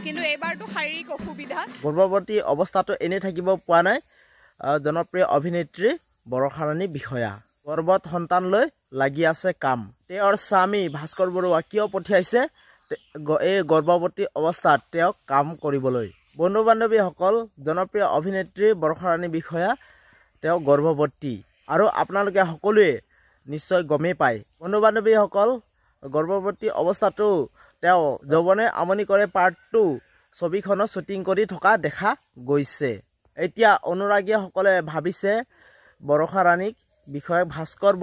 কিন্তু এবাৰটো শাৰীৰিক অসুবিধা গৰ্ভৱতী অৱস্থাটো এনে থাকিব পোৱা নাই জনপ্ৰিয় অভিনেত্ৰী বৰষা ৰাণী বিষয়া গৰ্ভত সন্তান লৈ লাগি আছে কাম তেওঁৰ স্বামী ভাস্কৰ বৰুৱা কিয় পঠিয়াইছে এই গৰ্ভৱতী অৱস্থাত তেওঁক কাম কৰিবলৈ বন্ধু বান্ধৱীসকল জনপ্ৰিয় অভিনেত্ৰী বৰষা ৰাণী বিষয়া তেওঁ গৰ্ভৱতী আৰু আপোনালোকে সকলোৱে নিশ্চয় গমেই পায় বন্ধু বান্ধৱীসকল গৰ্ভৱতী অৱস্থাটো তেওঁ যৌৱনে আমনি কৰে পাৰ্ট 2 ছবিখনৰ শ্বুটিং কৰি থকা দেখা গৈছে এতিয়া অনুৰাগীসকলে ভাবিছে বৰষা ৰাণীক বিষয়া ভাস্কৰ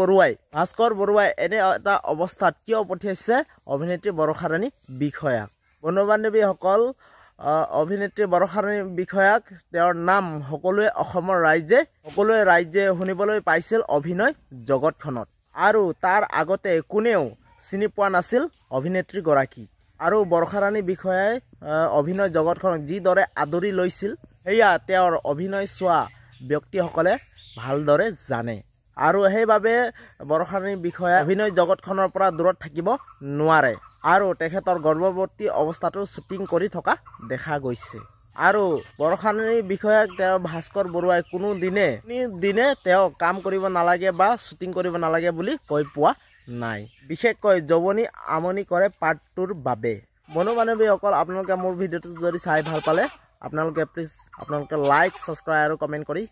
বৰুৱাই এনে এটা অৱস্থাত কিয় পঠিয়াইছে অভিনেত্ৰী বৰষা ৰাণী বিষয়াক বন্ধু বান্ধৱীসকল অভিনেত্ৰী বৰষা ৰাণী বিষয়াক তেওঁৰ নাম সকলোৱে অসমৰ ৰাইজে শুনিবলৈ পাইছিল অভিনয় জগতখনত আৰু তাৰ আগতে কোনেও চিনি পোৱা নাছিল অভিনেত্ৰী গৰাকী আৰু বৰষা ৰাণী বিষয়াই অভিনয় জগতখনক যিদৰে আদৰি লৈছিল সেয়া তেওঁৰ অভিনয় চোৱা ব্যক্তিসকলে ভালদৰে জানে আৰু সেইবাবে বৰষা ৰাণী বিষয়া অভিনয় জগতখনৰ পৰা দূৰত থাকিব নোৱাৰে আৰু তেখেতৰ গৰ্ভৱতী অৱস্থাটো শ্বুটিং কৰি থকা দেখা গৈছে আৰু বৰষা ৰাণী বিষয়াক তেওঁ ভাস্কৰ বৰুৱাই কোনো দিনে তেওঁ কাম কৰিব নালাগে বা শ্বুটিং কৰিব নালাগে বুলি কৈ পোৱা নাই বিশেষকৈ যৌৱনী আমনি কৰে পাৰ্ট 2ৰ বাবে বন্ধু বান্ধৱীসকল আপোনালোকে মোৰ ভিডিঅ'টো যদি চাই ভাল পালে আপোনালোকে প্লিজ লাইক সাবস্ক্ৰাইব আৰু কমেন্ট কৰি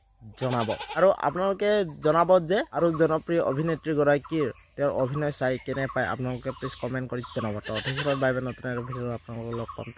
জনাব আৰু আপোনালোকে জনাব যে আৰু জনপ্ৰিয় অভিনেত্ৰী গৰাকীৰ তেওঁৰ অভিনয় চাই কেনে পায় আপোনালোকে প্লিজ কমেন্ট কৰি জনাব তো বাই বাই নতুন ভিডিঅ' আপোনালোকক লগ পাম